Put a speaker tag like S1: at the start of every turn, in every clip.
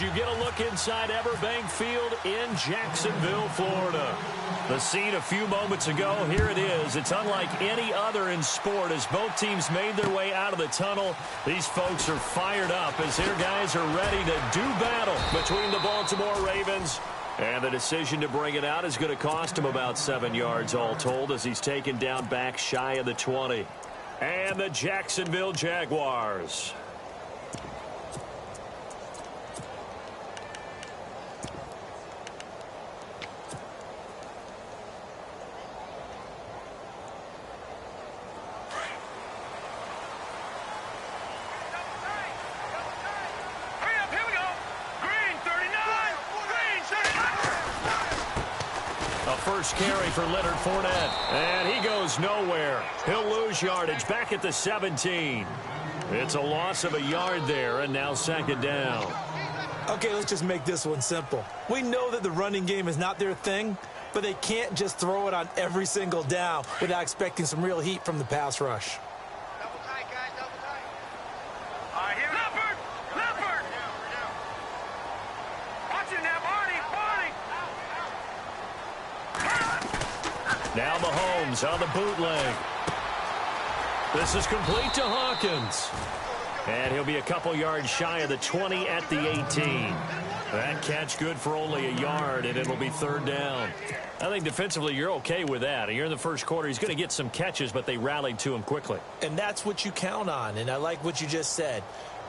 S1: you get a look inside Everbank Field in Jacksonville, Florida. The scene a few moments ago, here it is. It's unlike any other in sport as both teams made their way out of the tunnel. These folks are fired up as their guys are ready to do battle between the Baltimore Ravens. And the decision to bring it out is going to cost him about 7 yards all told as he's taken down back shy of the 20. And the Jacksonville Jaguars. First carry for Leonard Fournette. And he goes nowhere. He'll lose yardage back at the 17. It's a loss of a yard there, and now second down.
S2: Okay, let's just make this one simple. We know that the running game is not their thing, but they can't just throw it on every single down without expecting some real heat from the pass rush.
S3: Double tight, guys, double tight. All right, here we go. Leopard! Watch it now, Barney!
S1: Now Mahomes on the bootleg. This is complete to Hawkins. And he'll be a couple yards shy of the 20 at the 18. That catch good for only a yard, and it'll be third down. I think defensively you're okay with that. You're in the first quarter. He's going to get some catches, but they rallied to him quickly.
S2: And that's what you count on, and I like what you just said.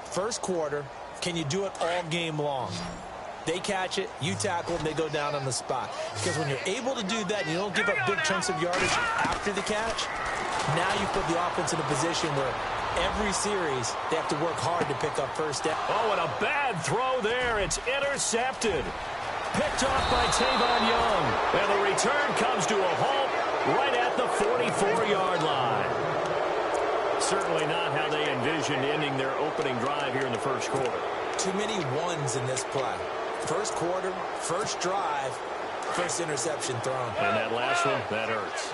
S2: First quarter, can you do it all game long? They catch it, you tackle, and they go down on the spot. Because when you're able to do that and you don't give up big chunks of yardage after the catch, now you put the offense in a position where every series they have to work hard to pick up first down.
S1: Oh, and a bad throw there. It's intercepted. Picked off by Tavon Young. And the return comes to a halt right at the 44-yard line. Certainly not how they envisioned ending their opening drive here in the first quarter.
S2: Too many ones in this play. First quarter, first drive, first interception thrown.
S1: And that last one, that hurts.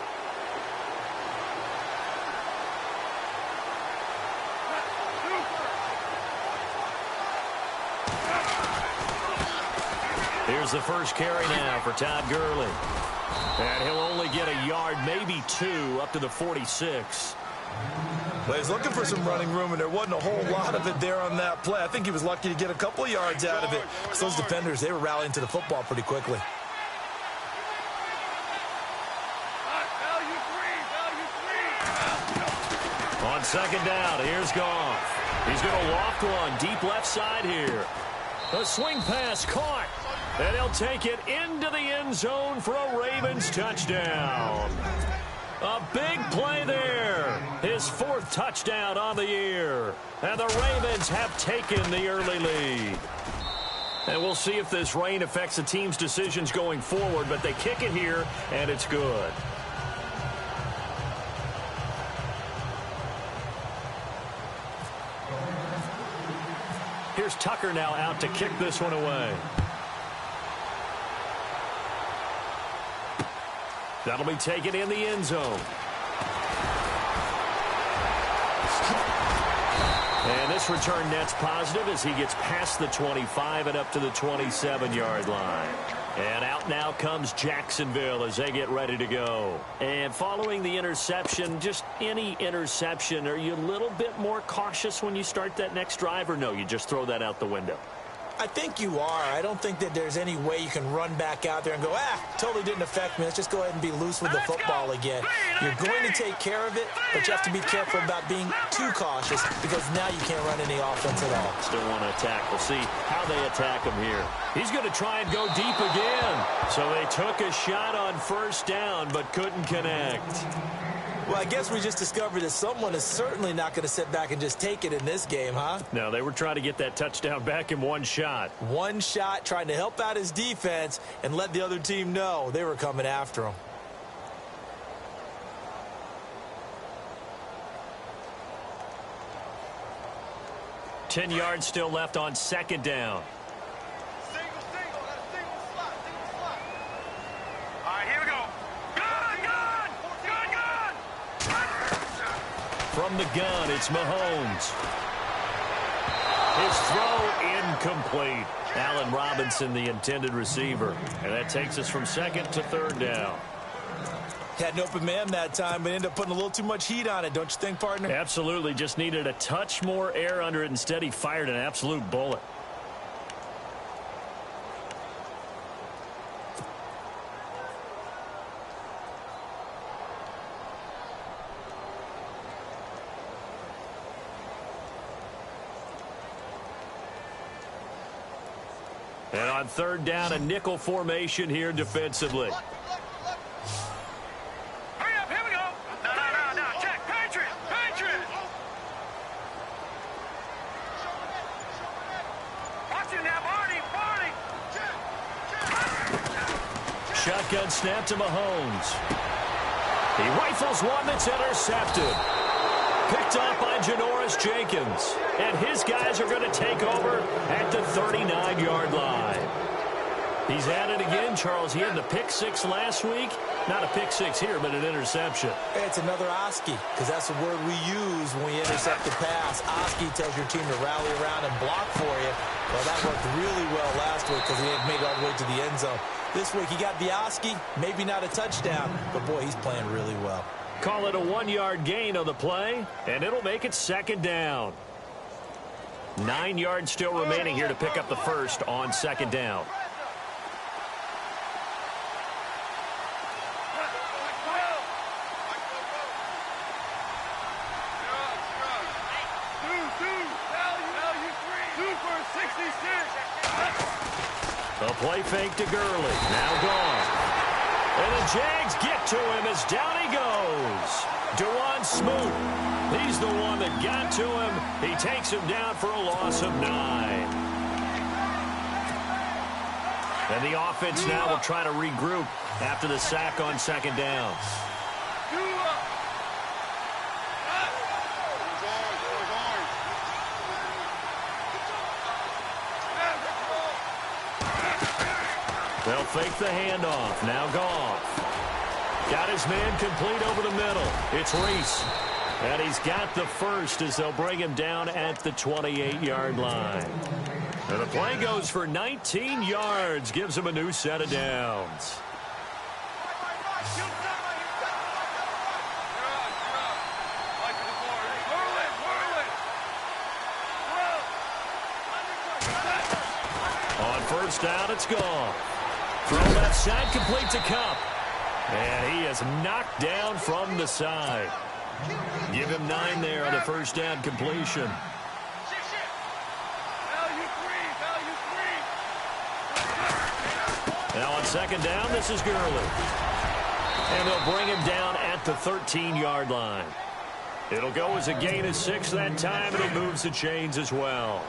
S1: Here's the first carry now for Todd Gurley. And he'll only get a yard, maybe two, up to the 46.
S2: Well, he's looking for some running room, and there wasn't a whole lot of it there on that play. I think he was lucky to get a couple of yards out of it. So those defenders, they were rallying to the football pretty quickly.
S1: On second down, here's Goff. He's going to loft one deep left side here. A swing pass caught. And he'll take it into the end zone for a Ravens touchdown. A big play there. His fourth touchdown on the year. And the Ravens have taken the early lead. And we'll see if this rain affects the team's decisions going forward, but they kick it here, and it's good. Here's Tucker now out to kick this one away. That'll be taken in the end zone. And this return net's positive as he gets past the 25 and up to the 27-yard line. And out now comes Jacksonville as they get ready to go. And following the interception, just any interception, are you a little bit more cautious when you start that next drive, or no, you just throw that out the window?
S2: I think you are. I don't think that there's any way you can run back out there and go, totally didn't affect me. Let's just go ahead and be loose with the football again. You're going to take care of it, but you have to be careful about being too cautious because now you can't run any offense at all.
S1: Still want to attack. We'll see how they attack him here. He's going to try and go deep again. So they took a shot on first down but couldn't connect.
S2: Well, I guess we just discovered that someone is certainly not going to sit back and just take it in this game, huh?
S1: No, they were trying to get that touchdown back in one shot.
S2: One shot, trying to help out his defense and let the other team know they were coming after him.
S1: Ten yards still left on second down. From the gun, it's Mahomes. His throw incomplete. Allen Robinson, the intended receiver. And that takes us from second to third down.
S2: Had an open man that time, but ended up putting a little too much heat on it, don't you think, partner?
S1: Absolutely. Just needed a touch more air under it. Instead, he fired an absolute bullet. And on third down, a nickel formation here defensively.
S3: Hurry up, here we go. No. Check. Patriot. Watch it now, Barney.
S1: Shotgun snap to Mahomes. He rifles one that's intercepted. Picked up by Janoris Jenkins. And his guys are going to take over at the 39-yard line. He's at it again, Charles. He had the pick six last week. Not a pick six here, but an interception.
S2: It's another Oski, because that's the word we use when we intercept the pass. Oski tells your team to rally around and block for you. Well, that worked really well last week because he had made it all the way to the end zone. This week he got the Oski, maybe not a touchdown, but boy, he's playing really well.
S1: Call it a 1-yard gain on the play, and it'll make it second down. 9 yards still remaining here to pick up the first on second down. The play fake to Gurley. Now gone. And the Jags get to him as down he goes. Dewan Smoot. He's the one that got to him. He takes him down for a loss of 9. And the offense now will try to regroup after the sack on second down. They'll fake the handoff. Now Goff. Got his man complete over the middle. It's Reese. And he's got the first as they'll bring him down at the 28-yard line. And the play goes for 19 yards. Gives him a new set of downs. On first down, it's gone. Throw left side, complete to Cup. And he is knocked down from the side. Give him 9 there on the first down completion. Now on second down, this is Gurley. And they'll bring him down at the 13-yard line. It'll go as a gain of 6 that time, and it moves the chains as well.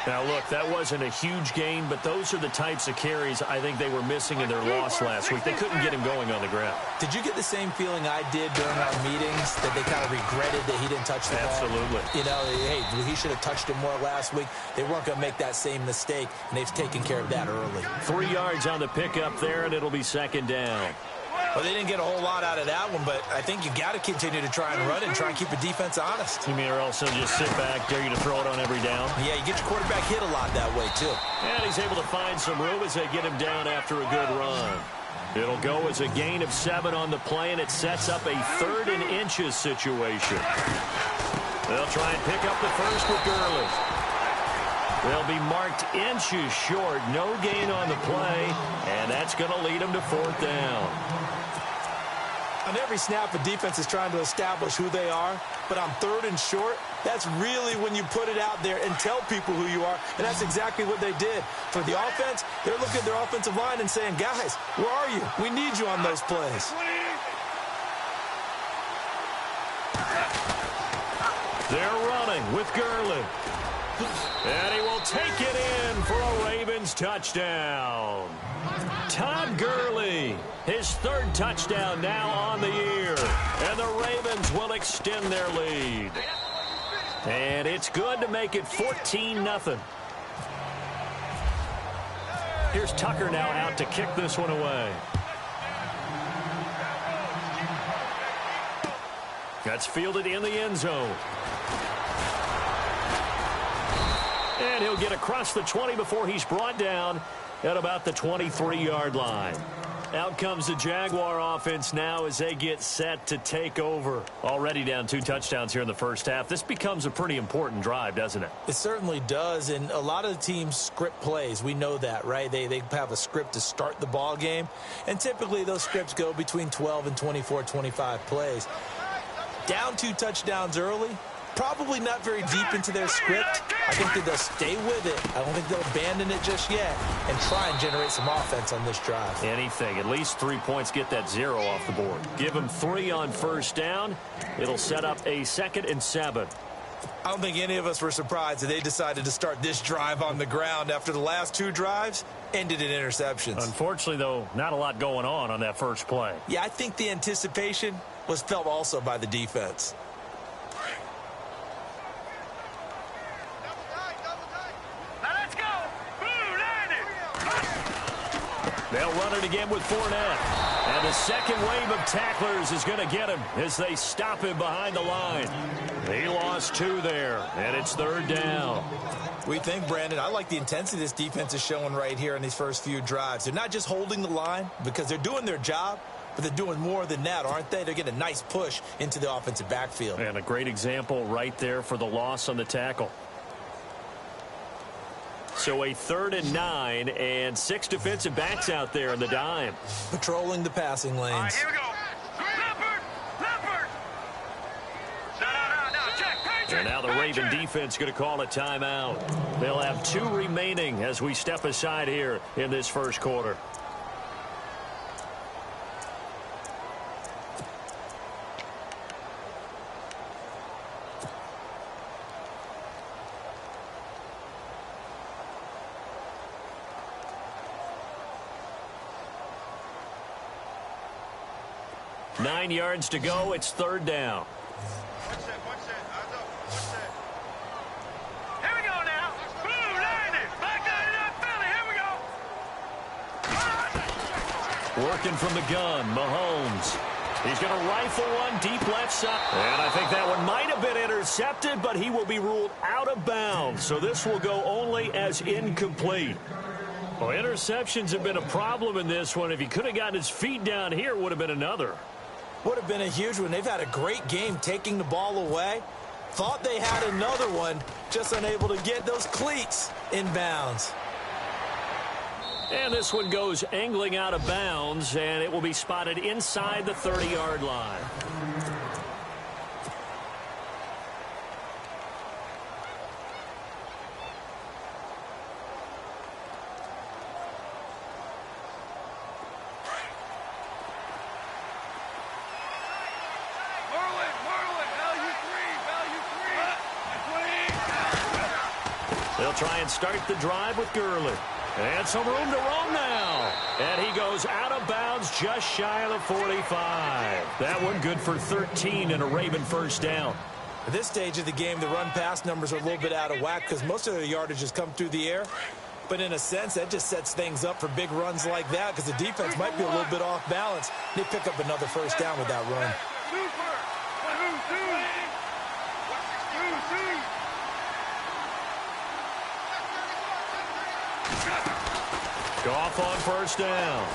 S1: Now, look, that wasn't a huge gain, but those are the types of carries I think they were missing in their loss last week. They couldn't get him going on the ground.
S2: Did you get the same feeling I did during our meetings, that they kind of regretted that he didn't touch the ball?
S1: Absolutely.
S2: You know, hey, he should have touched it more last week. They weren't going to make that same mistake, and they've taken care of that early.
S1: 3 yards on the pickup there, and it'll be second down.
S2: Well, they didn't get a whole lot out of that one, but I think you got to continue to try and run and try and keep the defense honest.
S1: You mean or else he'll just sit back, dare you to throw it on every down?
S2: Yeah, you get your quarterback hit a lot that way, too.
S1: And he's able to find some room as they get him down after a good run. It'll go as a gain of 7 on the play, and it sets up a 3rd and inches situation. They'll try and pick up the first with Gurley. They'll be marked inches short. No gain on the play, and that's going to lead them to 4th down.
S2: On every snap, the defense is trying to establish who they are, but on 3rd and short, that's really when you put it out there and tell people who you are, and that's exactly what they did. For the offense, they're looking at their offensive line and saying, guys, where are you? We need you on those plays.
S1: They're running with Gurley. And he will take it in for a Ravens touchdown. Todd Gurley, his 3rd touchdown now on the year. And the Ravens will extend their lead. And it's good to make it 14-0. Here's Tucker now out to kick this one away. That's fielded in the end zone. And he'll get across the 20 before he's brought down at about the 23-yard line. Out comes the Jaguar offense now as they get set to take over. Already down 2 touchdowns here in the first half. This becomes a pretty important drive, doesn't it?
S2: It certainly does, and a lot of the teams script plays. We know that, right? They have a script to start the ball game, and typically those scripts go between 12 and 24, 25 plays. Down 2 touchdowns early, probably not very deep into their script. I think that they'll stay with it. I don't think they'll abandon it just yet and try and generate some offense on this drive.
S1: Anything. At least 3 points, get that 0 off the board. Give them 3 on first down. It'll set up a 2nd and 7.
S2: I don't think any of us were surprised that they decided to start this drive on the ground after the last 2 drives ended in interceptions.
S1: Unfortunately, though, not a lot going on that first play.
S2: Yeah, I think the anticipation was felt also by the defense.
S1: They'll run it again with Fournette. And the second wave of tacklers is going to get him as they stop him behind the line. He lost 2 there, and it's 3rd down.
S2: We think, Brandon, I like the intensity this defense is showing right here in these first few drives. They're not just holding the line because they're doing their job, but they're doing more than that, aren't they? They're getting a nice push into the offensive backfield.
S1: And a great example right there for the loss on the tackle. So a 3rd and 9 and 6 defensive backs out there in the dime.
S2: Patrolling the passing lanes.
S3: All right, here we go. Leopard! No, check.
S1: And now the Raven defense going to call a timeout. They'll have 2 remaining as we step aside here in this first quarter. Nine yards to go. It's 3rd down.
S3: Here we go now. Blue, landed. Back out of that belly. Here we go.
S1: Working from the gun, Mahomes. He's going to rifle one deep left side. And I think that one might have been intercepted, but he will be ruled out of bounds. So this will go only as incomplete. Well, interceptions have been a problem in this one. If he could have gotten his feet down here, it would have been another.
S2: Would have been a huge one. They've had a great game taking the ball away. Thought they had another one, just unable to get those cleats in bounds.
S1: And this one goes angling out of bounds, and it will be spotted inside the 30-yard line. They'll try and start the drive with Gurley. And some room to roam now. And he goes out of bounds just shy of the 45. That one good for 13 and a Raven first down.
S2: At this stage of the game, the run-pass numbers are a little bit out of whack because most of their yardage has come through the air. But in a sense, that just sets things up for big runs like that because the defense might be a little bit off balance. They pick up another first down with that run.
S1: Goff on first down.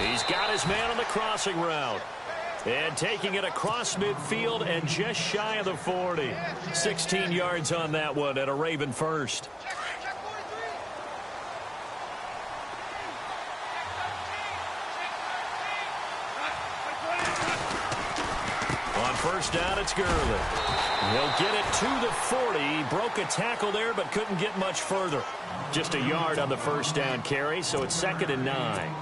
S1: He's got his man on the crossing route. And taking it across midfield and just shy of the 40. 16 yards on that one at a Raven first. On first down, it's Gurley. He'll get it to the 40. He broke a tackle there, but couldn't get much further. Just a yard on the first down carry, so it's 2nd and 9.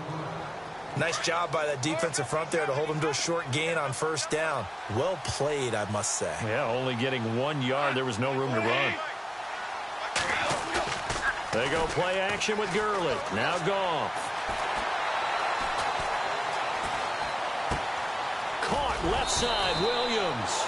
S2: Nice job by that defensive front there to hold him to a short gain on first down. Well played, I must say.
S1: Yeah, only getting 1 yard. There was no room to run. They go play action with Gurley. Now Goff. Caught left side, Williams.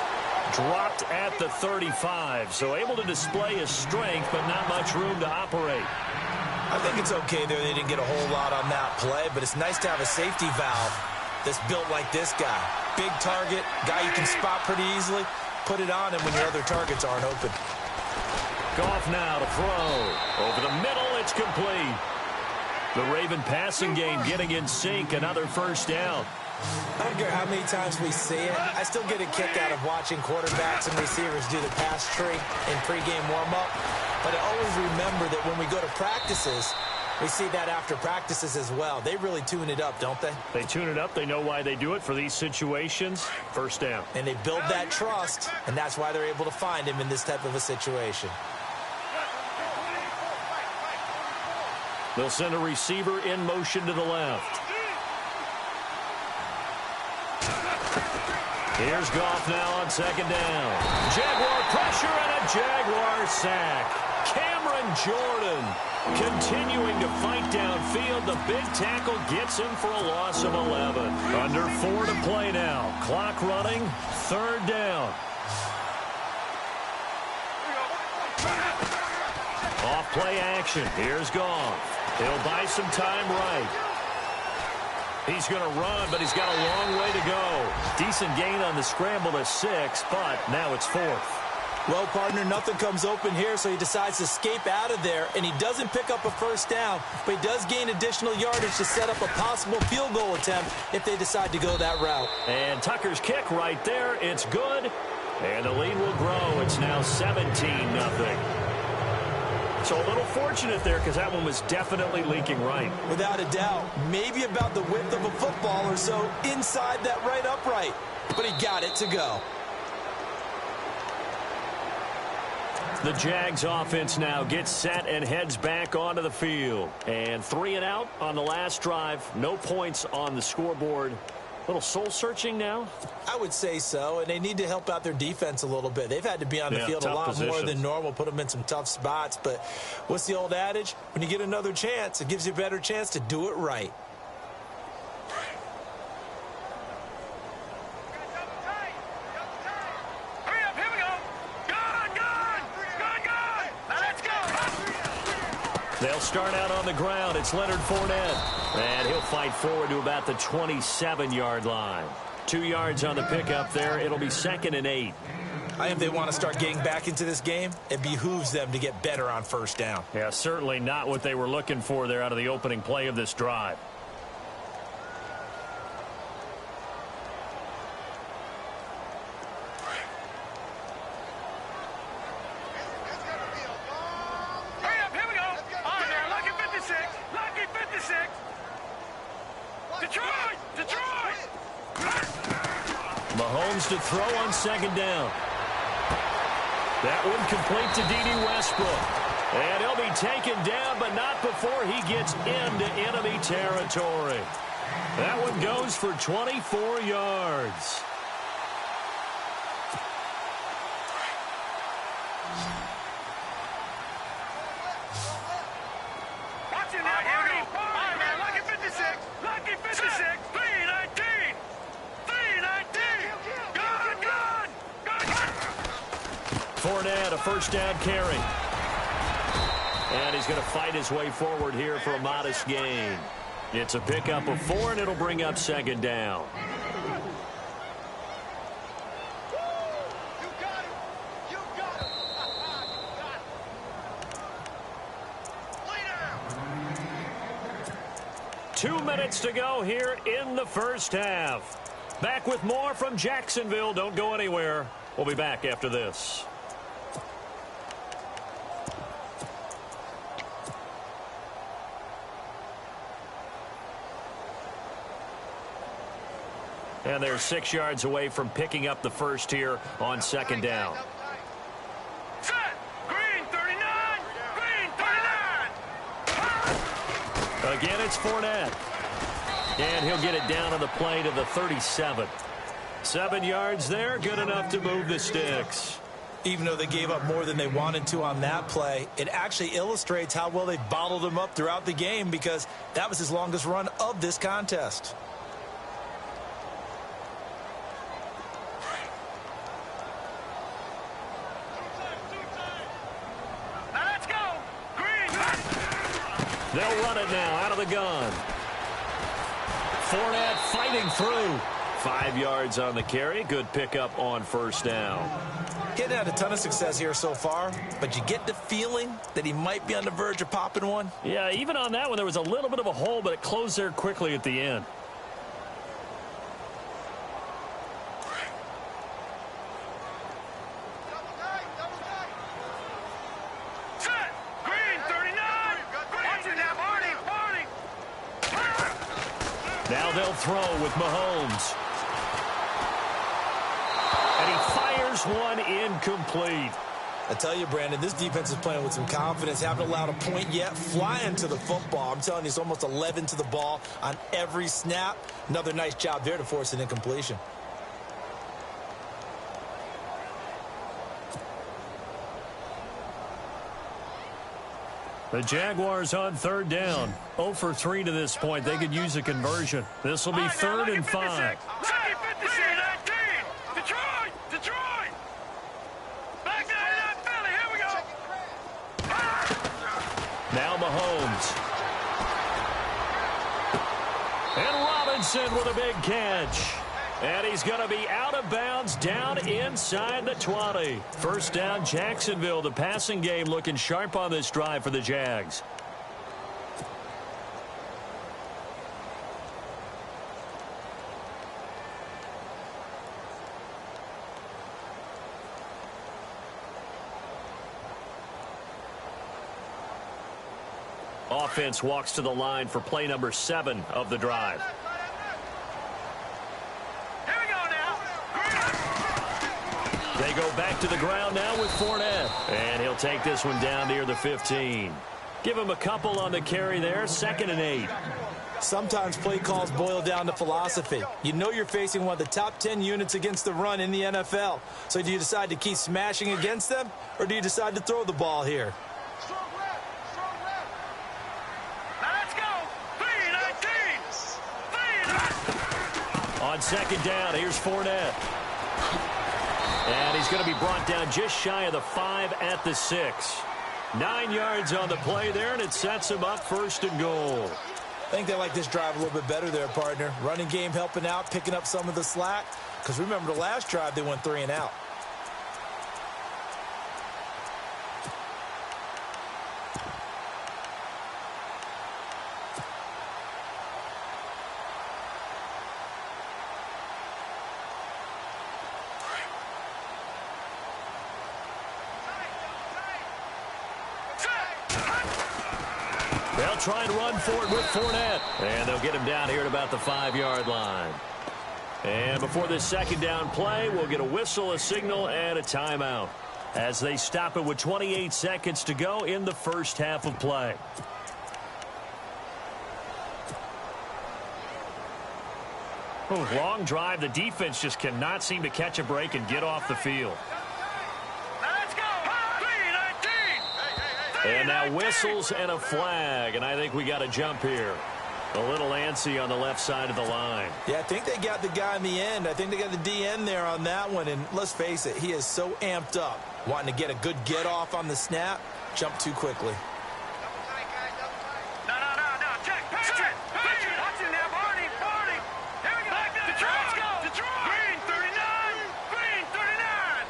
S1: Dropped at the 35, so able to display his strength, but not much room to operate.
S2: I think it's okay there. They didn't get a whole lot on that play, but it's nice to have a safety valve that's built like this guy. Big target, guy you can spot pretty easily. Put it on him when your other targets aren't open.
S1: Goff now to throw. Over the middle, it's complete. The Raven passing game getting in sync. Another first down.
S2: I don't care how many times we see it. I still get a kick out of watching quarterbacks and receivers do the pass tree in pregame warm-up. But I always remember that when we go to practices, we see that after practices as well. They really tune it up, don't they?
S1: They tune it up. They know why they do it for these situations. First down.
S2: And they build that trust, and that's why they're able to find him in this type of a situation.
S1: They'll send a receiver in motion to the left. Here's Goff now on second down. Jaguar pressure and a Jaguar sack. Cameron Jordan continuing to fight downfield. The big tackle gets him for a loss of 11. Under 4 to play now. Clock running. Third down. Off play action. Here's Goff. He'll buy some time right. He's going to run, but he's got a long way to go. Decent gain on the scramble to 6, but now it's 4th.
S2: Well, partner, nothing comes open here, so he decides to escape out of there, and he doesn't pick up a first down, but he does gain additional yardage to set up a possible field goal attempt if they decide to go that route.
S1: And Tucker's kick right there. It's good, and the lead will grow. It's now 17-0. So a little fortunate there because that one was definitely leaking right.
S2: Without a doubt. Maybe about the width of a football or so inside that right upright. But he got it to go.
S1: The Jags offense now gets set and heads back onto the field. And 3 and out on the last drive. No points on the scoreboard. A little soul-searching now?
S2: I would say so, and they need to help out their defense a little bit. They've had to be on the field a lot more than normal, put them in some tough spots. But what's the old adage? When you get another chance, it gives you a better chance to do it right.
S1: They'll start out on the ground. It's Leonard Fournette. And he'll fight forward to about the 27-yard line. 2 yards on the pickup there. It'll be 2nd and 8.
S2: I think they want to start getting back into this game. It behooves them to get better on first down.
S1: Yeah, certainly not what they were looking for there out of the opening play of this drive. Mahomes to throw on 2nd down. That one complete to D.D. Westbrook. And he'll be taken down, but not before he gets into enemy territory. That one goes for 24 yards. Fournette, a first down carry. And he's going to fight his way forward here for a modest gain. It's a pickup of 4, and it'll bring up 2nd down. You got it. 2 minutes to go here in the first half. Back with more from Jacksonville. Don't go anywhere. We'll be back after this. And they're 6 yards away from picking up the first here on 2nd down.
S3: Set. Green 39. Green 39.
S1: Again, it's Fournette. And he'll get it down on the play to the 37. 7 yards there, good enough to move the sticks.
S2: Even though they gave up more than they wanted to on that play, it actually illustrates how well they bottled him up throughout the game because that was his longest run of this contest.
S1: They'll run it now out of the gun. Fournette fighting through. 5 yards on the carry. Good pickup on first down.
S2: Getting had a ton of success here so far, but you get the feeling that he might be on the verge of popping one.
S1: Yeah, even on that one, there was a little bit of a hole, but it closed there quickly at the end.
S3: Set! Green, 39! Watching now, Barney!
S1: Now they'll throw with Mahomes. And he fires one incomplete.
S2: I tell you, Brandon, this defense is playing with some confidence. Haven't allowed a point yet. Flying to the football. I'm telling you, it's almost 11 to the ball on every snap. Another nice job there to force an incompletion.
S1: The Jaguars on third down. 0 for 3 to this point. They could use a conversion. This will be 3rd and 5.
S3: Detroit! Back 99 Philly, here we go!
S1: Now Mahomes. And Robinson with a big catch. And he's going to be out of bounds down inside the 20. First down, Jacksonville. The passing game looking sharp on this drive for the Jags. Offense walks to the line for play number 7 of the drive.
S3: Here we go now!
S1: They go back to the ground now with Fournette. And he'll take this one down near the 15. Give him a couple on the carry there. 2nd and 8.
S2: Sometimes play calls boil down to philosophy. You know you're facing one of the top 10 units against the run in the NFL. So do you decide to keep smashing against them, or do you decide to throw the ball here?
S1: On 2nd down, here's Fournette. And he's going to be brought down just shy of the 5 at the 6. 9 yards on the play there, and it sets him up 1st and goal.
S2: I think they like this drive a little bit better there, partner. Running game helping out, picking up some of the slack. Because remember the last drive, they went 3 and out.
S1: They'll try and run for it with Fournette. And they'll get him down here at about the 5-yard line. And before this 2nd down play, we'll get a whistle, a signal, and a timeout as they stop it with 28 seconds to go in the first half of play. Long drive. The defense just cannot seem to catch a break and get off the field. And now whistles and a flag, and I think we got a jump here. A little antsy on the left side of the line.
S2: Yeah, I think they got the guy in the end. I think they got the DN there on that one, and let's face it, he is so amped up, wanting to get a good get-off on the snap, jump too quickly.
S3: No, check, Patrick! Watching now, Barney! Here we go! Detroit! Green, 39! Green, 39!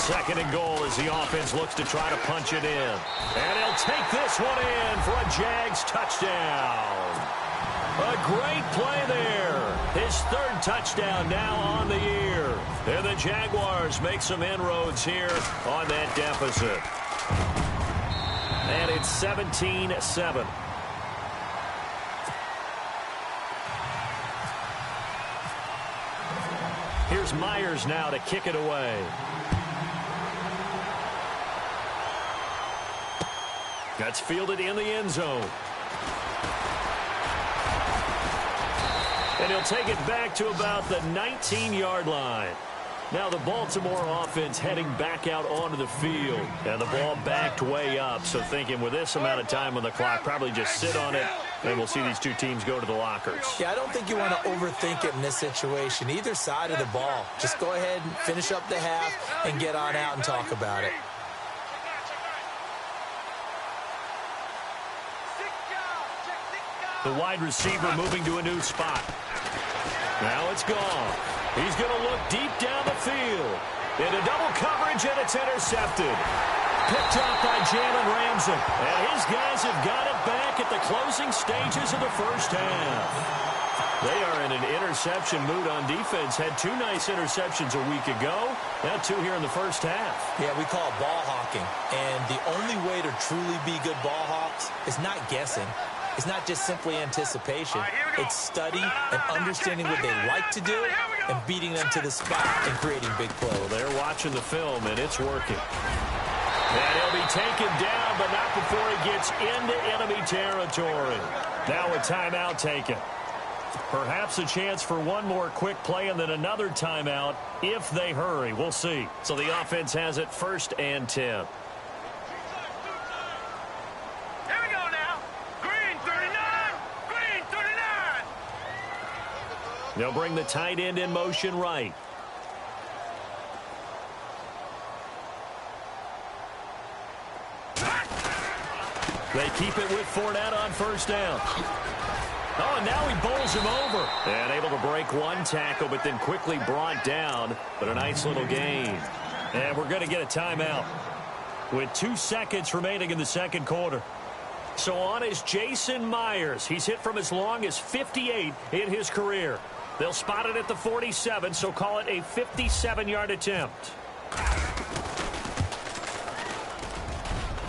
S1: 2nd and goal as the offense looks to try to punch it in. And he'll take this one in for a Jags touchdown. A great play there. His 3rd touchdown now on the year. And the Jaguars make some inroads here on that deficit. And it's 17-7. Here's Myers now to kick it away. That's fielded in the end zone. And he'll take it back to about the 19-yard line. Now the Baltimore offense heading back out onto the field. And the ball backed way up. So thinking with this amount of time on the clock, probably just sit on it, and we'll see these two teams go to the lockers.
S2: Yeah, I don't think you want to overthink it in this situation. Either side of the ball. Just go ahead and finish up the half and get on out and talk about it.
S1: The wide receiver moving to a new spot. Now it's gone. He's going to look deep down the field. Into double coverage, and it's intercepted. Picked up by Jalen Ramsey. And his guys have got it back at the closing stages of the first half. They are in an interception mood on defense. Had 2 nice interceptions a week ago. Now 2 here in the first half.
S2: Yeah, we call it ball hawking. And the only way to truly be good ball hawks is not guessing. It's not just simply anticipation. It's study and understanding what they like to do and beating them to the spot and creating big plays.
S1: Well, they're watching the film, and it's working. And he'll be taken down, but not before he gets into enemy territory. Now a timeout taken. Perhaps a chance for one more quick play and then another timeout if they hurry. We'll see. So the offense has it 1st and 10.
S3: Here we go now. Green 39. Green 39.
S1: They'll bring the tight end in motion right. They keep it with Fournette on 1st down. Oh, and now he bowls him over. And able to break 1 tackle, but then quickly brought down. But a nice little gain. And we're going to get a timeout with 2 seconds remaining in the second quarter. So on is Jason Myers. He's hit from as long as 58 in his career. They'll spot it at the 47, so call it a 57-yard attempt.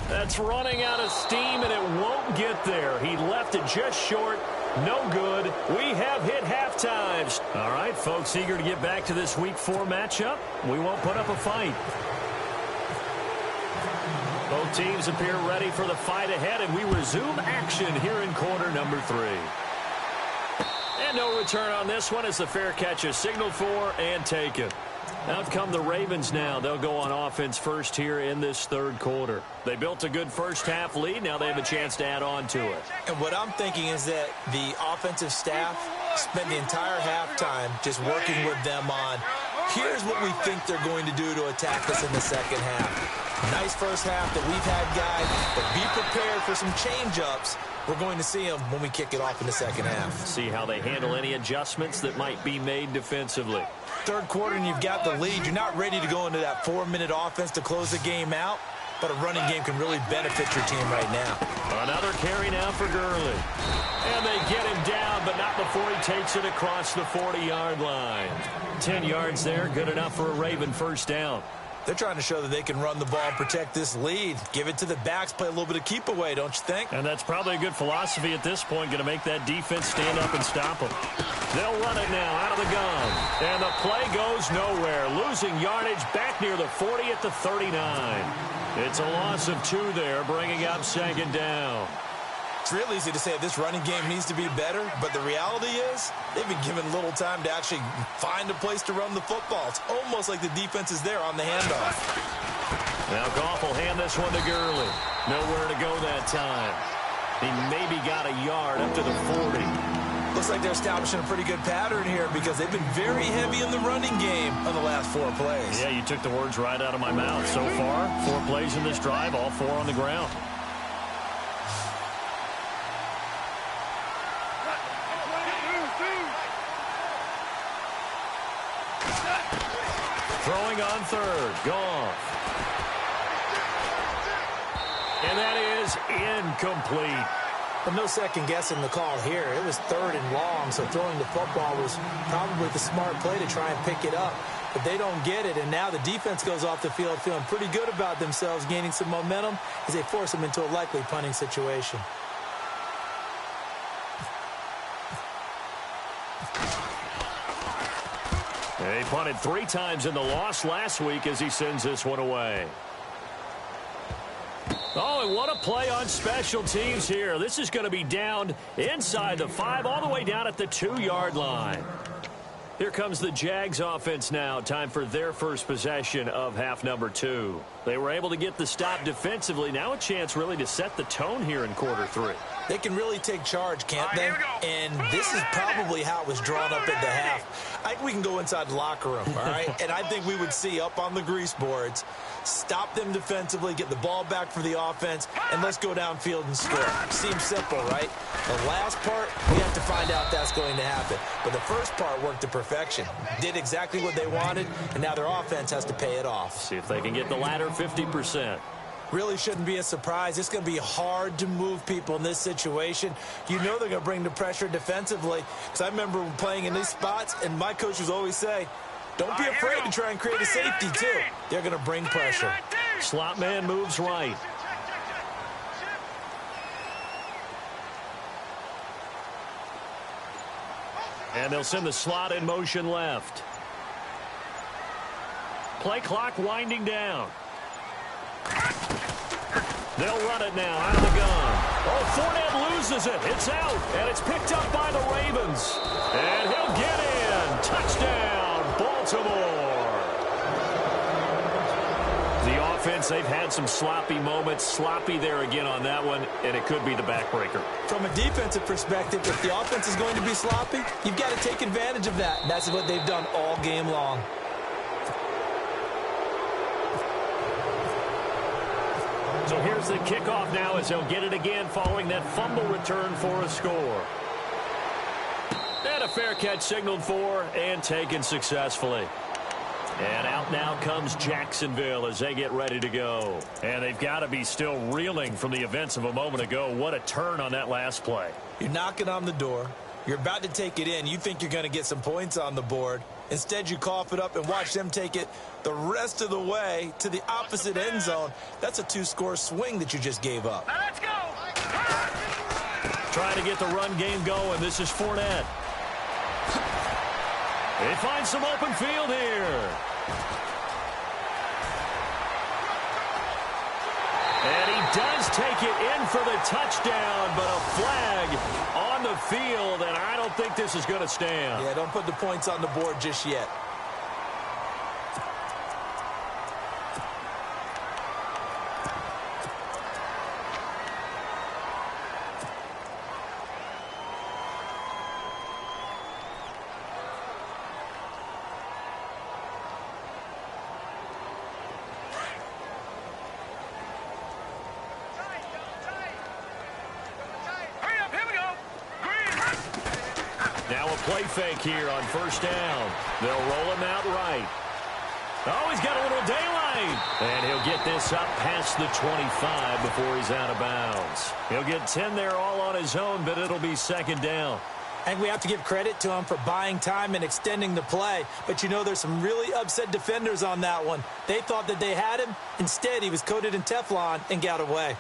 S1: That's running out of steam, and it won't get there. He left it just short. No good. We have hit halftimes. All right, folks, eager to get back to this Week 4 matchup. We won't put up a fight. Both teams appear ready for the fight ahead, and we resume action here in quarter number 3. And no return on this one as the fair catch is signaled for and taken. Out come the Ravens now. They'll go on offense first here in this 3rd quarter. They built a good first half lead. Now they have a chance to add on to it.
S2: And what I'm thinking is that the offensive staff spent the entire halftime just working with them on, here's what we think they're going to do to attack us in the second half. Nice first half that we've had, guys, but be prepared for some change-ups. We're going to see them when we kick it off in the second half.
S1: See how they handle any adjustments that might be made defensively.
S2: 3rd quarter and you've got the lead. You're not ready to go into that 4-minute offense to close the game out, but a running game can really benefit your team right now.
S1: Another carry now for Gurley. And they get him down, but not before he takes it across the 40-yard line. 10 yards there, good enough for a Raven first down.
S2: They're trying to show that they can run the ball and protect this lead. Give it to the backs, play a little bit of keep away, don't you think?
S1: And that's probably a good philosophy at this point, going to make that defense stand up and stop them. They'll run it now out of the gun. And the play goes nowhere. Losing yardage back near the 40 at the 39. It's a loss of 2 there, bringing up 2nd down.
S2: It's real easy to say this running game needs to be better, but the reality is they've been given little time to actually find a place to run the football. It's almost like the defense is there on the handoff.
S1: Now Goff will hand this one to Gurley. Nowhere to go that time. He maybe got a yard up to the 40.
S2: Looks like they're establishing a pretty good pattern here because they've been very heavy in the running game on the last 4 plays.
S1: Yeah, you took the words right out of my mouth. So far, 4 plays in this drive, all 4 on the ground. Throwing on 3rd, Goff. And that is incomplete.
S2: But no second guessing the call here. It was 3rd and long, so throwing the football was probably the smart play to try and pick it up. But they don't get it, and now the defense goes off the field feeling pretty good about themselves, gaining some momentum as they force them into a likely punting situation.
S1: He punted 3 times in the loss last week as he sends this one away. Oh, and what a play on special teams here. This is going to be down inside the 5, all the way down at the 2-yard line. Here comes the Jags offense now. Time for their first possession of half number 2. They were able to get the stop defensively. Now a chance really to set the tone here in quarter 3.
S2: They can really take charge, can't they? And this is probably how it was drawn up at the half. I think we can go inside the locker room, all right? And I think we would see up on the grease boards, stop them defensively, get the ball back for the offense, and let's go downfield and score. Seems simple, right? The last part, we have to find out that's going to happen. But the first part worked to perfection. Did exactly what they wanted, and now their offense has to pay it off.
S1: See if they can get the latter 50%.
S2: Really shouldn't be a surprise. It's going to be hard to move people in this situation. You know they're going to bring the pressure defensively. Because I remember playing in these spots, and my coach would always say, don't be afraid to try and create a safety, too. They're going to bring pressure.
S1: Slot man moves right. And they'll send the slot in motion left. Play clock winding down. They'll run it now out of the gun. Oh, Fournette loses it. It's out, and it's picked up by the Ravens. And he'll get in. Touchdown, Baltimore. The offense, they've had some sloppy moments. Sloppy there again on that one, and it could be the backbreaker.
S2: From a defensive perspective, if the offense is going to be sloppy, you've got to take advantage of that. And that's what they've done all game long.
S1: So here's the kickoff now as they'll get it again following that fumble return for a score. And a fair catch signaled for and taken successfully. And out now comes Jacksonville as they get ready to go. And they've got to be still reeling from the events of a moment ago. What a turn on that last play.
S2: You're knocking on the door. You're about to take it in. You think you're going to get some points on the board. Instead, you cough it up and watch them take it the rest of the way to the opposite end zone. That's a two-score swing that you just gave up.
S3: Now let's go.
S1: Trying to get the run game going. This is Fournette. They find some open field here. And he does take it in for the touchdown, but a flag on the field, and I don't think this is going to stand.
S2: Yeah, don't put the points on the board just yet.
S1: Play fake here on first down. They'll roll him out right. Oh, he's got a little daylight. And he'll get this up past the 25 before he's out of bounds. He'll get 10 there all on his own, but it'll be second down.
S2: And we have to give credit to him for buying time and extending the play. But, you know, there's some really upset defenders on that one. They thought that they had him. Instead, he was coated in Teflon and got away.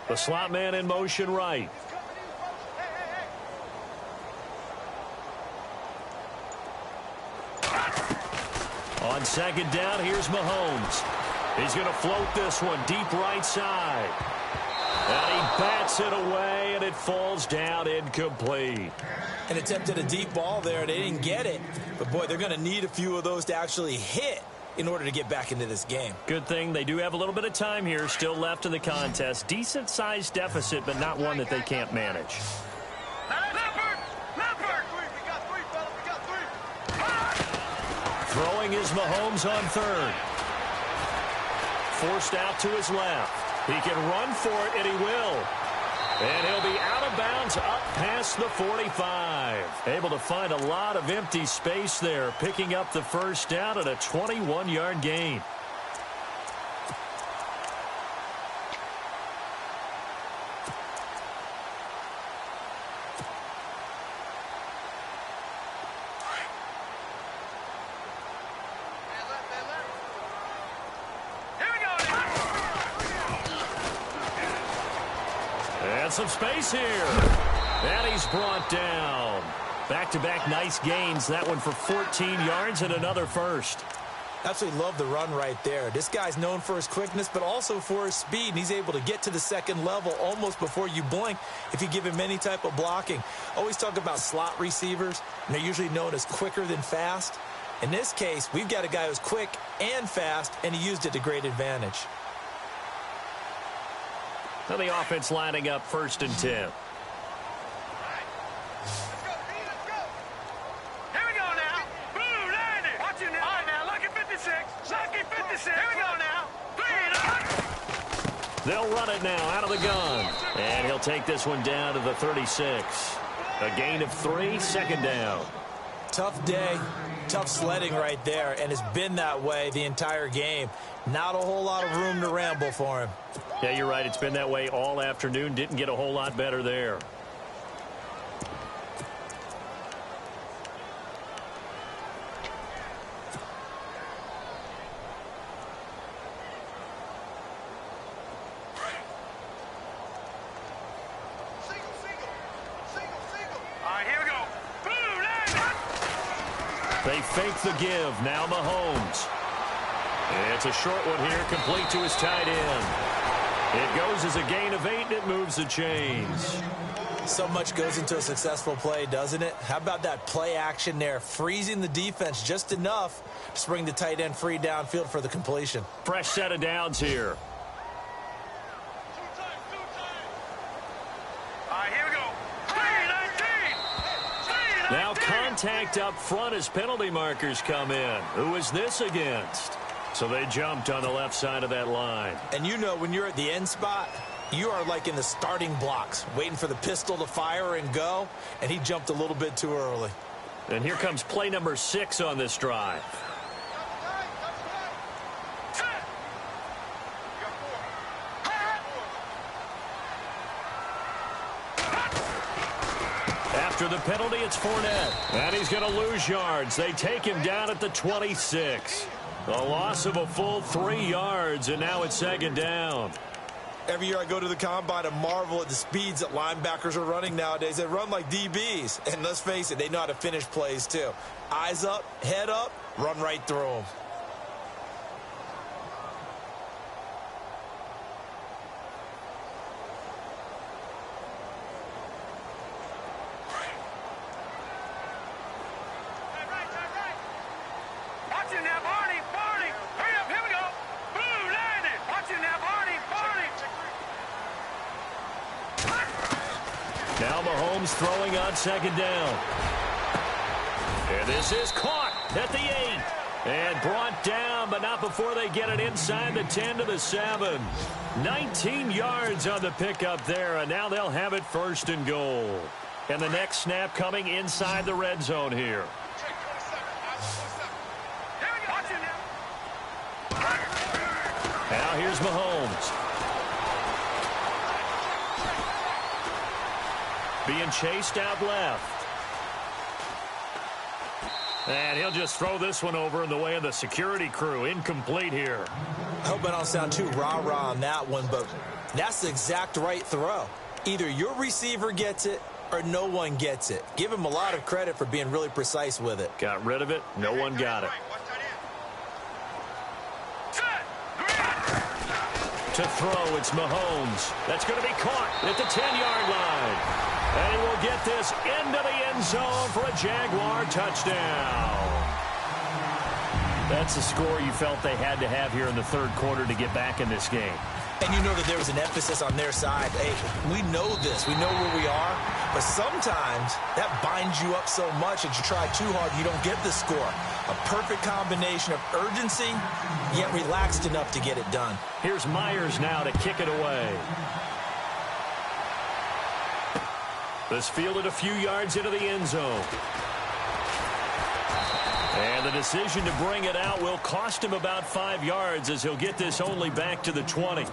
S1: The slot man in motion right. On second down, here's Mahomes. He's going to float this one deep right side. And he bats it away, and it falls down incomplete.
S2: An attempt at a deep ball there. They didn't get it. But, boy, they're going to need a few of those to actually hit in order to get back into this game.
S1: Good thing they do have a little bit of time here still left in the contest. Decent-sized deficit, but not one that they can't manage. Throwing is Mahomes on third. Forced out to his left. He can run for it, and he will. And he'll be out of bounds up past the 45. Able to find a lot of empty space there, picking up the first down at a 21-yard gain. Some space here. And he's brought down. Back-to-back nice gains. That one for 14 yards and another first.
S2: Absolutely love the run right there. This guy's known for his quickness, but also for his speed. And he's able to get to the second level almost before you blink if you give him any type of blocking. Always talk about slot receivers, and they're usually known as quicker than fast. In this case, we've got a guy who's quick and fast, and he used it to great advantage.
S1: Now the offense lining up 1st and 10. They'll run it now out of the gun. And he'll take this one down to the 36. A gain of 3, 2nd down.
S2: Tough day, tough sledding right there, and it's been that way the entire game. Not a whole lot of room to ramble for him.
S1: Yeah, you're right. It's been that way all afternoon. Didn't get a whole lot better there. They fake the give. Now Mahomes. It's a short one here, complete to his tight end. It goes as a gain of 8, and it moves the chains.
S2: So much goes into a successful play, doesn't it? How about that play action there, freezing the defense just enough to bring the tight end free downfield for the completion.
S1: Fresh set of downs here. Now contact up front as penalty markers come in. Who is this against? So they jumped on the left side of that line.
S2: And you know when you're at the end spot, you are like in the starting blocks, waiting for the pistol to fire and go, and he jumped a little bit too early.
S1: And here comes play number 6 on this drive. After the penalty, it's Fournette. And he's going to lose yards. They take him down at the 26. A loss of a full 3 yards, and now it's 2nd down.
S2: Every year I go to the combine and marvel at the speeds that linebackers are running nowadays. They run like DBs. And let's face it, they know how to finish plays too. Eyes up, head up, run right through them.
S1: Now Mahomes throwing on 2nd down. And this is caught at the 8. And brought down, but not before they get it inside the 10 to the 7. 19 yards on the pickup there, and now they'll have it 1st and goal. And the next snap coming inside the red zone here. Now here's Mahomes. Being chased out left. And he'll just throw this one over in the way of the security crew. Incomplete here.
S2: I hope I don't sound too rah-rah on that one, but that's the exact right throw. Either your receiver gets it or no one gets it. Give him a lot of credit for being really precise with it.
S1: Got rid of it. No one got it. To throw, it's Mahomes. That's going to be caught at the 10-yard line. And he will get this into the end zone for a Jaguar touchdown. That's the score you felt they had to have here in the 3rd quarter to get back in this game.
S2: And you know that there was an emphasis on their side. Hey, we know this. We know where we are. But sometimes that binds you up so much that you try too hard and you don't get the score. A perfect combination of urgency, yet relaxed enough to get it done.
S1: Here's Myers now to kick it away. This fielded a few yards into the end zone. And the decision to bring it out will cost him about 5 yards as he'll get this only back to the 20.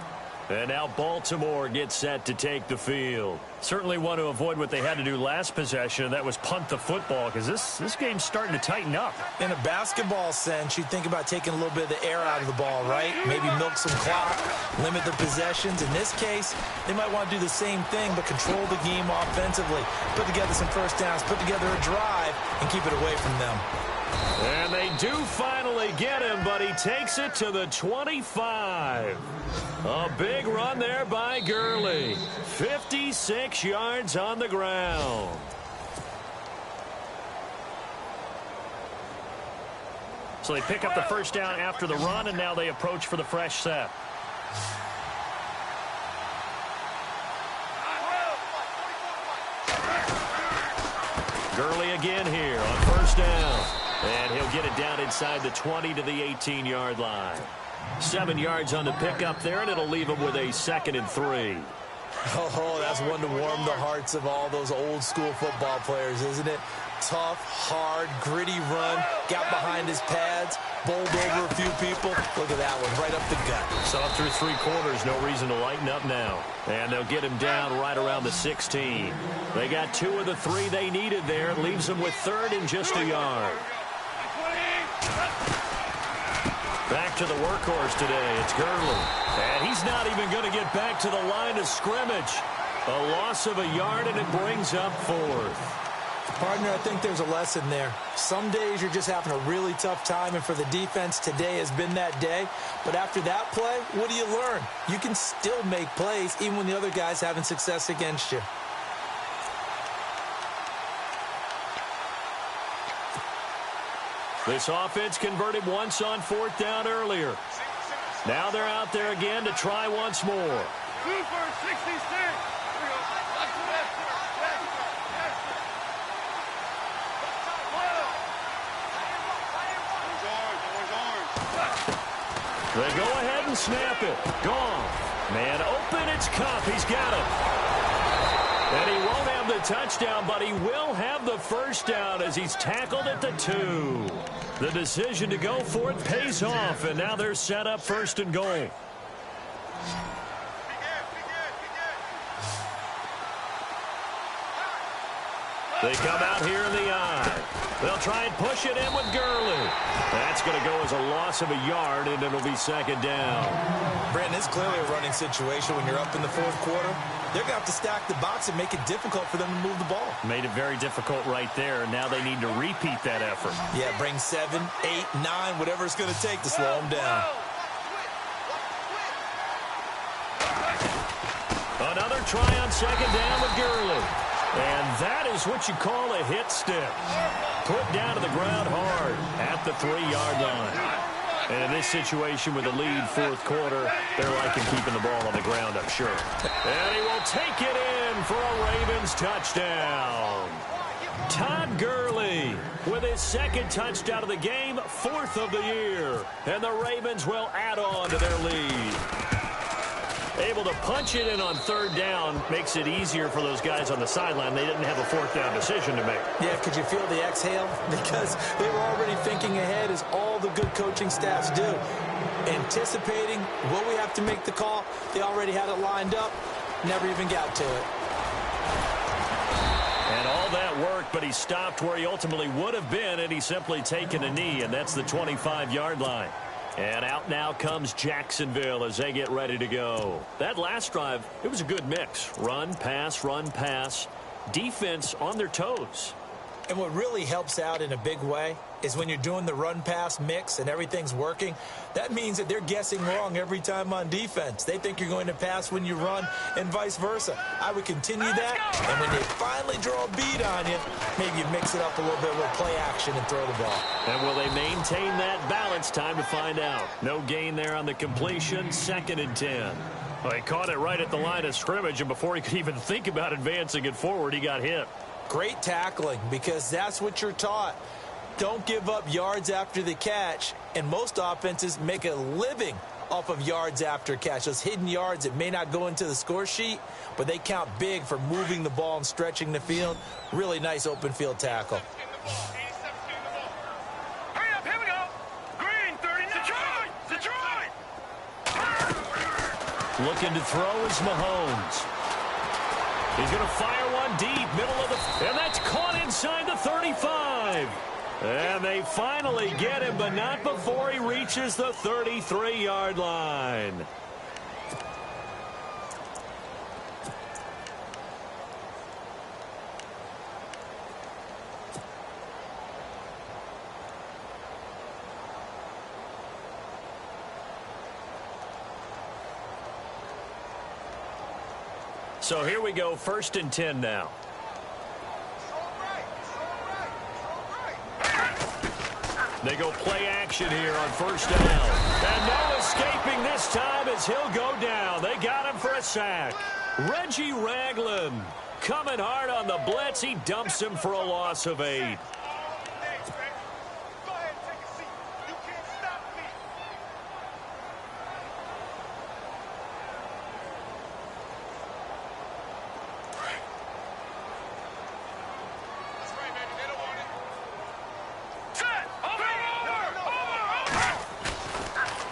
S1: And now Baltimore gets set to take the field. Certainly want to avoid what they had to do last possession, and that was punt the football, because this game's starting to tighten up.
S2: In a basketball sense, you think about taking a little bit of the air out of the ball, right? Maybe milk some clock, limit the possessions. In this case, they might want to do the same thing, but control the game offensively. Put together some first downs, put together a drive, and keep it away from them.
S1: And they do finally get him, but he takes it to the 25. A big run there by Gurley. 56 yards on the ground.
S4: So they pick up the first down after the run, and now they approach for the fresh set.
S1: Gurley again here on first down. And he'll get it down inside the 20 to the 18-yard line. 7 yards on the pickup there, and it'll leave him with a 2nd and 3.
S2: Oh, that's one to warm the hearts of all those old-school football players, isn't it? Tough, hard, gritty run, got behind his pads, bowled over a few people. Look at that one, right up the gut.
S1: So through 3 quarters, no reason to lighten up now. And they'll get him down right around the 16. They got 2 of the 3 they needed there. It leaves them with 3rd and just a yard. Back to the workhorse today. It's Gurley. And he's not even going to get back to the line of scrimmage. A loss of a yard, and it brings up 4th.
S2: Partner, I think there's a lesson there. Some days you're just having a really tough time, and for the defense, today has been that day. But after that play, what do you learn? You can still make plays even when the other guy's having success against you.
S1: This offense converted once on 4th down earlier. Now they're out there again to try once more.
S3: 2 for 66.
S1: They go ahead and snap it. Gone. Man open, it's Cup. He's got it. And he won't have the touchdown, but he will have the first down as he's tackled at the 2. The decision to go for it pays off, and now they're set up 1st and goal. They come out here in the eye. They'll try and push it in with Gurley. That's going to go as a loss of a yard, and it'll be 2nd down.
S2: Brandon, it's clearly a running situation when you're up in the 4th quarter. They're going to have to stack the box and make it difficult for them to move the ball.
S4: Made it very difficult right there. Now they need to repeat that effort.
S2: Yeah, bring 7, 8, 9, whatever it's going to take to slow them down.
S1: Another try on 2nd down with Gurley. And that is what you call a hit stick. Put down to the ground hard at the 3-yard line. And in this situation with a lead 4th quarter, they're liking keeping the ball on the ground, I'm sure. And he will take it in for a Ravens touchdown. Todd Gurley with his 2nd touchdown of the game, 4th of the year. And the Ravens will add on to their lead. Able to punch it in on 3rd down makes it easier for those guys on the sideline. They didn't have a 4th down decision to make.
S2: Yeah, could you feel the exhale? Because they were already thinking ahead, as all the good coaching staffs do. Anticipating, will we have to make the call? They already had it lined up. Never even got to it.
S1: And all that work, but he stopped where he ultimately would have been, and he's simply taken a knee, and that's the 25-yard line. And out now comes Jacksonville as they get ready to go. That last drive, it was a good mix. Run, pass, defense on their toes.
S2: And what really helps out in a big way is when you're doing the run-pass mix and everything's working, that means that they're guessing wrong every time on defense. They think you're going to pass when you run and vice versa. I would continue that, and when they finally draw a beat on you, maybe you mix it up a little bit with play action and throw the ball.
S1: And will they maintain that balance? Time to find out. No gain there on the completion, 2nd and 10. Well, he caught it right at the line of scrimmage, and before he could even think about advancing it forward, he got hit.
S2: Great tackling, because that's what you're taught. Don't give up yards after the catch, and most offenses make a living off of yards after catch. Those hidden yards that may not go into the score sheet, but they count big for moving the ball and stretching the field. Really nice open field tackle.
S3: Hurry up, here we go. Green, 39. Detroit.
S1: Looking to throw is Mahomes. He's going to fire one deep, middle of the... And that's caught inside the 35. And they finally get him, but not before he reaches the 33-yard line. So here we go, 1st and 10 now. They go play action here on 1st down. And no escaping this time as he'll go down. They got him for a sack. Reggie Ragland coming hard on the blitz. He dumps him for a loss of 8.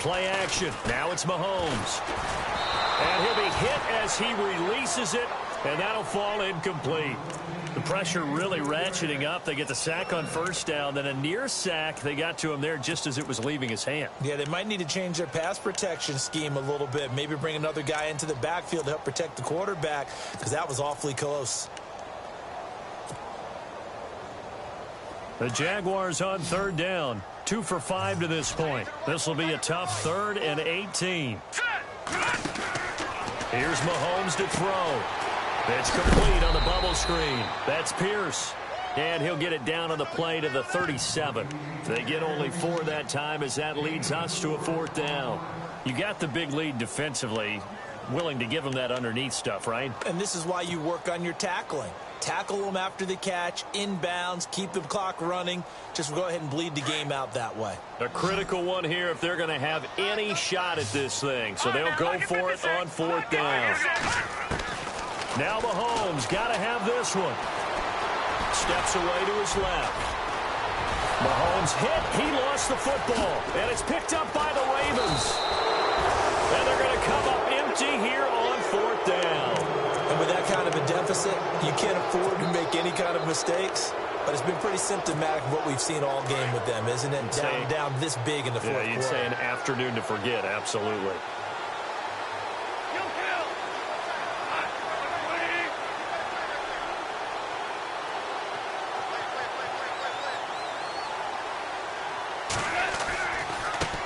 S1: Play action. Now it's Mahomes. And he'll be hit as he releases it, and that'll fall incomplete. The pressure really ratcheting up. They get the sack on 1st down, then a near sack. They got to him there just as it was leaving his hand.
S2: Yeah, they might need to change their pass protection scheme a little bit. Maybe bring another guy into the backfield to help protect the quarterback, because that was awfully close.
S1: The Jaguars on 3rd down. 2 for 5 to this point. This will be a tough 3rd and 18. Here's Mahomes to throw. It's complete on the bubble screen. That's Pierce. And he'll get it down on the play to the 37. They get only 4 that time as that leads us to a 4th down. You got the big lead defensively. Willing to give them that underneath stuff, right?
S2: And this is why you work on your tackling. Tackle them after the catch, inbounds, keep the clock running. Just go ahead and bleed the game out that way.
S1: A critical one here if they're going to have any shot at this thing. So they'll go for it on 4th down. Now Mahomes got to have this one. Steps away to his left. Mahomes hit. He lost the football. And it's picked up by the Ravens. And they're going to come up empty here on 4th down.
S2: And with that kind of a deficit, you can't afford to make any kind of mistakes. But it's been pretty symptomatic of what we've seen all game with them, isn't it? Down this big in the 4th quarter.
S1: Yeah, you'd say an afternoon to forget, absolutely.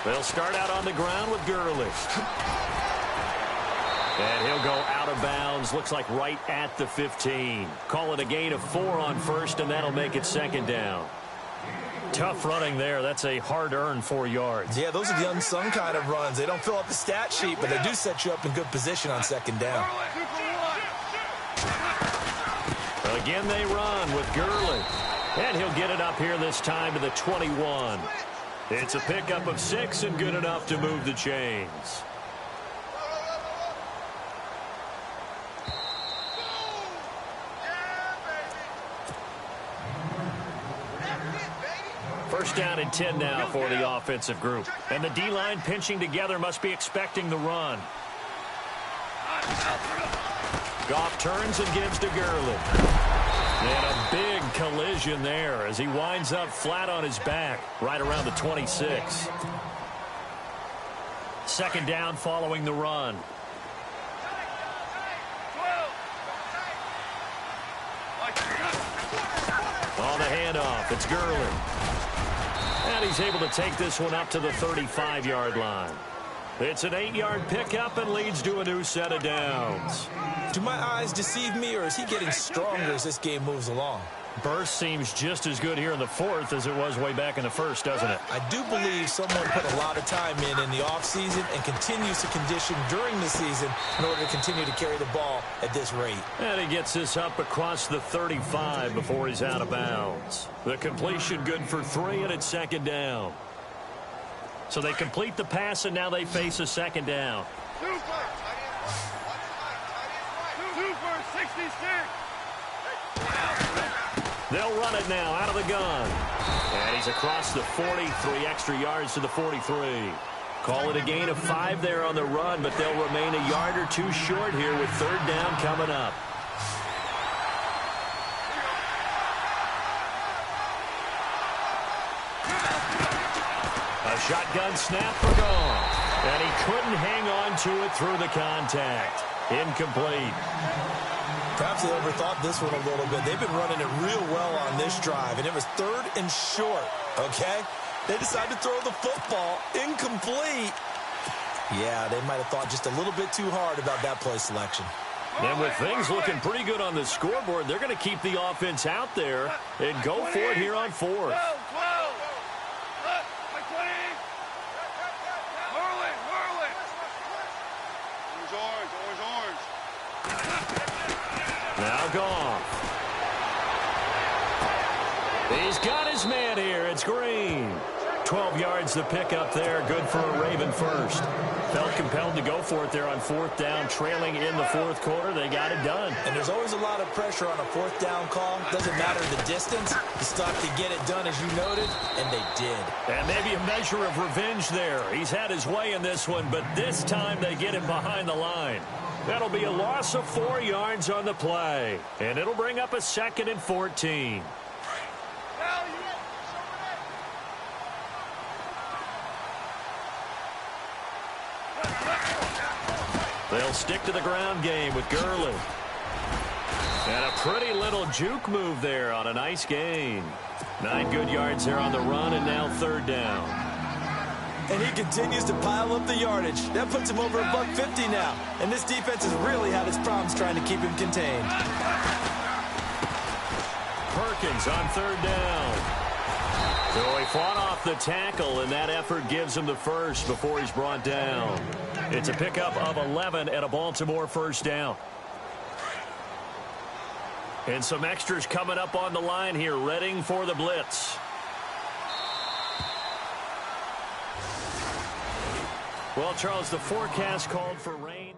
S1: They'll start out on the ground with Gurley. And he'll go out of bounds. Looks like right at the 15. Call it a gain of 4 on 1st, and that'll make it 2nd down. Tough running there. That's a hard-earned 4 yards.
S2: Yeah, those are the unsung kind of runs. They don't fill up the stat sheet, but they do set you up in good position on 2nd down.
S1: Again, they run with Gurley. And he'll get it up here this time to the 21. It's a pickup of 6 and good enough to move the chains. First down and 10 now for the offensive group. And the D-line pinching together must be expecting the run. Goff turns and gives to Gurley. And a big collision there as he winds up flat on his back right around the 26. 2nd down following the run. On the handoff, it's Gurley. And he's able to take this one up to the 35-yard line. It's an 8-yard pickup and leads to a new set of downs.
S2: Do my eyes deceive me, or is he getting stronger as this game moves along?
S1: Burst seems just as good here in the 4th as it was way back in the 1st, doesn't it?
S2: I do believe someone put a lot of time in the offseason and continues to condition during the season in order to continue to carry the ball at this rate.
S1: And he gets this up across the 35 before he's out of bounds. The completion good for 3, and it's 2nd down. So they complete the pass, and now they face a 2nd down.
S3: 2 for 66.
S1: They'll run it now out of the gun. And he's across the 40, 3 extra yards to the 43. Call it a gain of 5 there on the run, but they'll remain a yard or 2 short here with 3rd down coming up. A shotgun snap for Goff. And he couldn't hang on to it through the contact. Incomplete.
S2: Perhaps they overthought this one a little bit. They've been running it real well on this drive, and it was 3rd and short, okay? They decided to throw the football. Incomplete. Yeah, they might have thought just a little bit too hard about that play selection.
S1: And with things looking pretty good on the scoreboard, they're going to keep the offense out there and go for it here on fourth. Now Goff. He's got his man here. It's Green. 12 yards to pick up there. Good for a Raven first. Felt compelled to go for it there on fourth down, trailing in the fourth quarter. They got it done.
S2: And there's always a lot of pressure on a fourth down call. Doesn't matter the distance. You stop to get it done, as you noted, and they did.
S1: And maybe a measure of revenge there. He's had his way in this one, but this time they get him behind the line. That'll be a loss of 4 yards on the play. And it'll bring up a 2nd and 14. They'll stick to the ground game with Gurley. And a pretty little juke move there on a nice gain. 9 good yards there on the run, and now 3rd down.
S2: And he continues to pile up the yardage. That puts him over $150 now. And this defense has really had its problems trying to keep him contained.
S1: Perkins on 3rd down. So he fought off the tackle, and that effort gives him the first before he's brought down. It's a pickup of 11 and a Baltimore 1st down. And some extras coming up on the line here, readying for the blitz. Well, Charles, the forecast called for rain.